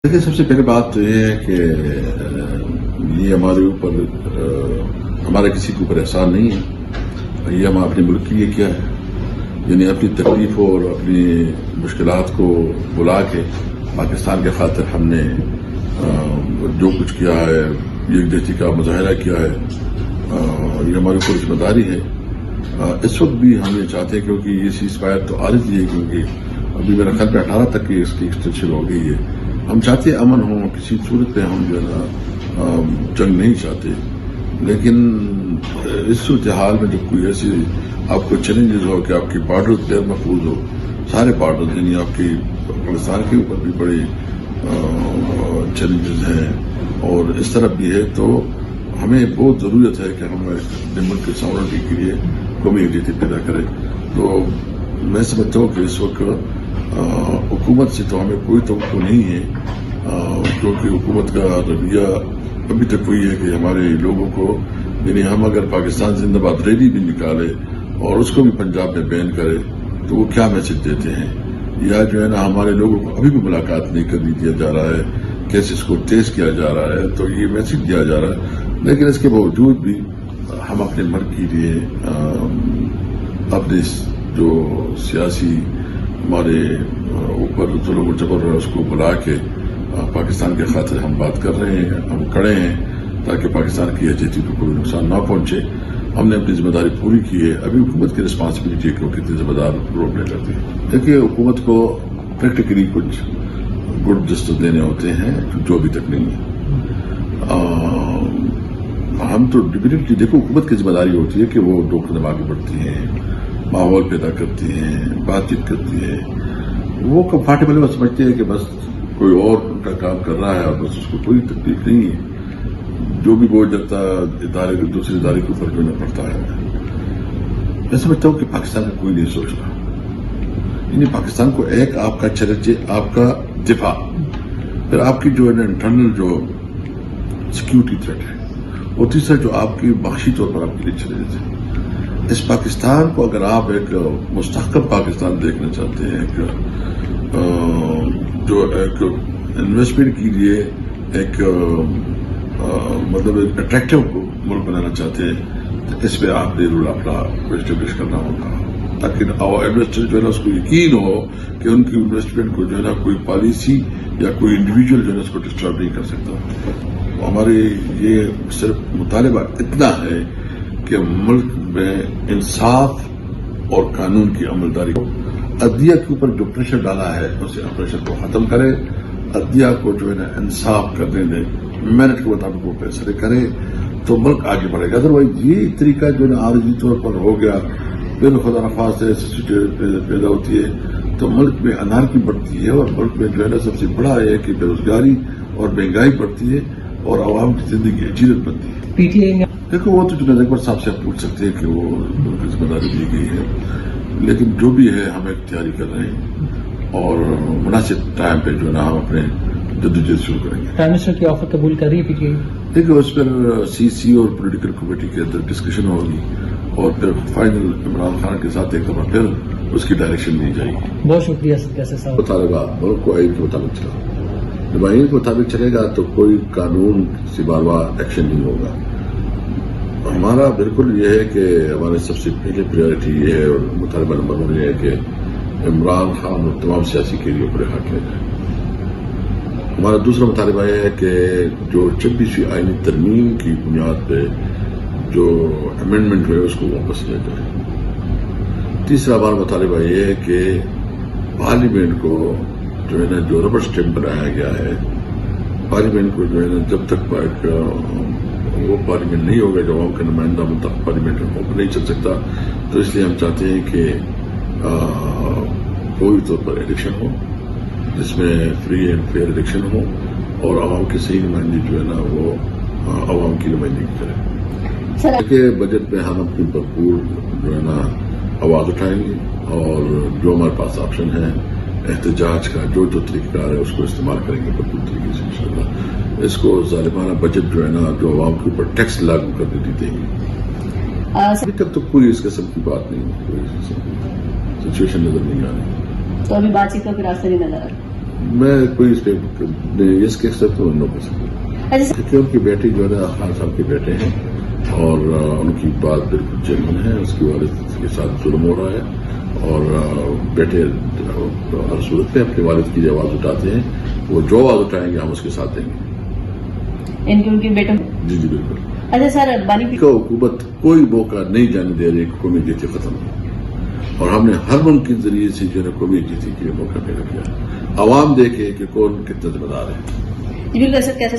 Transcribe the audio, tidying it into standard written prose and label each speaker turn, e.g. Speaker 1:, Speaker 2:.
Speaker 1: دیکھیے، سب سے پہلے بات تو یہ ہے کہ یہ ہمارے اوپر ہمارا کسی کے اوپر احسان نہیں ہے. یہ ہم اپنے ملک کے لیے کیا ہے، یعنی اپنی تکلیفوں اور اپنی مشکلات کو بلا کے پاکستان کے خاطر ہم نے جو کچھ کیا ہے، یکجہتی کا مظاہرہ کیا ہے، یہ ہمارے اوپر ذمہ داری ہے. اس وقت بھی ہم یہ چاہتے ہیں، کیونکہ یہ سیز فائر تو عارضی ہے، کیونکہ ابھی میرا خیال میں 18 تک کی اس کی ایکسٹینشن ہو گئی ہے. ہم چاہتے ہیں امن ہو، کسی صورت پہ ہم جو ہے نا جنگ نہیں چاہتے، لیکن اس صورتحال میں جب کوئی ایسی آپ کو چیلنجز ہو کہ آپ کی بارڈر غیر محفوظ ہو، سارے بارڈر یعنی آپ کی پاکستان کے اوپر بھی بڑے چیلنجز ہیں اور اس طرف بھی ہے، تو ہمیں بہت ضرورت ہے کہ ہم اپنے ملک کے ساورنٹی کے لیے قومی یکجہتی پیدا کریں. تو میں سمجھتا ہوں کہ اس وقت حکومت سے تو ہمیں کوئی توقع نہیں ہے، کیونکہ حکومت کا رویہ ابھی تک وہی ہے کہ ہمارے لوگوں کو، یعنی ہم اگر پاکستان زندہ باد ریلی بھی نکالے اور اس کو بھی پنجاب میں بین کرے تو وہ کیا میسج دیتے ہیں، یا جو ہے نا ہمارے لوگوں کو ابھی بھی ملاقات نہیں کرنے دیا جا رہا ہے، کیسز کو تیز کیا جا رہا ہے، تو یہ میسج دیا جا رہا ہے. لیکن اس کے باوجود بھی ہم اپنے ملک کے لیے اپنے جو سیاسی ہمارے اوپر ظلم و جبر ہے اس کو بلا کے پاکستان کے خاطر ہم بات کر رہے ہیں، ہم کھڑے ہیں تاکہ پاکستان کی یکجہتی کو کوئی نقصان نہ پہنچے. ہم نے اپنی ذمہ داری پوری کی ہے. ابھی حکومت کی رسپانسبلٹی ہے کہ وہ کتنی ذمہ دار رول پلے کرتی ہے. دیکھیے، حکومت کو پریکٹیکلی کچھ گڈ جسٹس دینے ہوتے ہیں جو ابھی تک نہیں ہے. ہم تو ڈیفینیٹلی دیکھو، حکومت کی ذمہ داری ہوتی ہے کہ وہ ڈوک دماغی بڑھتی ہیں، ماحول پیدا کرتی ہیں، بات چیت کرتی ہے. وہ کمفارٹیبل وہ سمجھتے ہیں کہ بس کوئی اور ان کا کام کر رہا ہے اور بس اس کو کوئی تکلیف نہیں ہے. جو بھی بوجھ جاتا ادارے کو دوسرے ادارے کے اوپر جو پڑتا ہے. میں سمجھتا ہوں کہ پاکستان کا کوئی نہیں سوچ رہا. یعنی پاکستان کو ایک آپ کا چیلنج ہے، آپ کا دفاع، پھر آپ کی جو ہے نا انٹرنل جو سیکیورٹی تھریٹ ہے، اور تیسرا جو آپ کی معاشی طور پر آپ کے لیے چیلنج ہے. اس پاکستان کو اگر آپ ایک مستحکم پاکستان دیکھنا چاہتے ہیں، جو ایک انویسٹمنٹ کے لیے ایک مطلب ایک اٹریکٹیو ملک بنانا چاہتے ہیں، تو اس پہ آپ نے رول اپنا اسٹیبلش کرنا ہوگا، تاکہ انویسٹر جو ہے نا اس کو یقین ہو کہ ان کی انویسٹمنٹ کو جو ہے نا کوئی پالیسی یا کوئی انڈیویجول جو ہے نا اس کو ڈسٹرب نہیں کر سکتا. ہمارے یہ صرف مطالبہ اتنا ہے کہ ملک میں انصاف اور قانون کی عملداری کو، عدلیہ کے اوپر جو پریشر ڈالا ہے اسے پریشر کو ختم کرے، عدلیہ کو جو ہے نا انصاف کرنے دے، میرٹ کے مطابق وہ فیصلے کرے تو ملک آگے بڑھے گا. ادروائز یہ طریقہ جو ہے نا عارضی طور پر ہو گیا، پھر خدا نخواستہ ایسی سچویشن پیدا ہوتی ہے تو ملک میں انارکی بڑھتی ہے، اور ملک میں جو ہے نا سب سے بڑا ہے کہ بے روزگاری اور مہنگائی بڑھتی ہے اور عوام کی زندگی اجیرت بنتی ہے.
Speaker 2: پی ٹی آئی
Speaker 1: دیکھو، وہ تو جنید اکبر صاحب سے آپ پوچھ سکتے ہیں کہ وہ ذمہ داری دی گئی ہے، لیکن جو بھی ہے ہم ایک تیاری کر رہے ہیں اور مناسب ٹائم پہ جو ہے نا ہم اپنے جدوجہد شروع کریں گے.
Speaker 2: پرائم منسٹر کی آفر قبول کر رہی ہے پی ٹی آئی؟
Speaker 1: دیکھو، اس پر سی سی اور پولیٹیکل کمیٹی کے اندر ڈسکشن ہوگی اور پھر فائنل عمران خان کے ساتھ ایک دفعہ پھر اس کی ڈائریکشن دی جائے گی.
Speaker 2: بہت شکریہ کیسے صاحب.
Speaker 1: مطالبہ ملک کو آئین کے مطابق چلا، جب آئین کے مطابق چلے گا تو کوئی قانون سے بار بار ایکشن نہیں ہوگا. ہمارا بالکل یہ ہے کہ ہمارے سب سے پہلے پریورٹی یہ ہے اور مطالبہ نمبر 1 یہ ہے کہ عمران خان اور تمام سیاسی کیریئر کو رہا کیا جائے. ہمارا دوسرا مطالبہ یہ ہے کہ جو 26ویں آئینی ترمیم کی بنیاد پہ جو امینڈمنٹ ہوئے اس کو واپس لیا جائے. تیسرا ہمارا مطالبہ یہ ہے کہ پارلیمنٹ کو جو ہے نا جو ربر اسٹیمپ بنایا گیا ہے، پارلیمنٹ کو جو ہے نا جب تک وہ پارلیمنٹ نہیں ہوگا جو عوام کا نمائندہ منتخب پارلیمنٹ ہے وہ نہیں چل سکتا. تو اس لیے ہم چاہتے ہیں کہ پوری طور پر الیکشن ہو، جس میں فری اینڈ فیئر الیکشن ہو اور عوام کے صحیح نمائندے جو ہے نا وہ عوام کی نمائندگی کرے. کہ بجٹ میں ہم اپنی بھرپور جو ہے نا آواز اٹھائیں گے اور جو ہمارے پاس آپشن ہے احتجاج کا، جو طریقہ کار ہے اس کو استعمال کریں گے بھرپور طریقے سے انشاءاللہ. اس کو ظالمانہ بجٹ جو ہے نا جو عوام کے اوپر ٹیکس لاگو کرنے نہیں دیں گے. ابھی تک تو کوئی اس قسم کی بات نہیں، کوئی سچویشن نظر نہیں آ رہی.
Speaker 3: تو ابھی بات چیت کا کوئی راستہ نہیں نظر آ رہا.
Speaker 1: میں کوئی اس پہ یس کہہ سکتا ہوں، نو کہہ سکتا ہوں
Speaker 3: اچھا
Speaker 1: کہ ان کی بیٹی جو ہے نا 8 سال کے بیٹے ہیں اور ان کی بات بالکل جنون ہے. اس کی والد کے ساتھ ظلم ہو رہا ہے اور بیٹے ہر صورت میں اپنے والد کی جو آواز اٹھاتے ہیں، وہ جو آواز اٹھائیں گے ہم اس کے ساتھ دیں گے.
Speaker 3: ان کے بیٹوں.
Speaker 1: جی جی بالکل.
Speaker 3: اچھا سر بانی
Speaker 1: کو حکومت کوئی موقع نہیں جانے دے رہی قومی جیتی ختم ہو، اور ہم نے ہر ممکن ذریعے سے جو ہے قومی جیتی کے موقع پیدا کیا. عوام دیکھے کہ کون کتنا ذمہ دار ہے.
Speaker 3: بالکل سر کیسے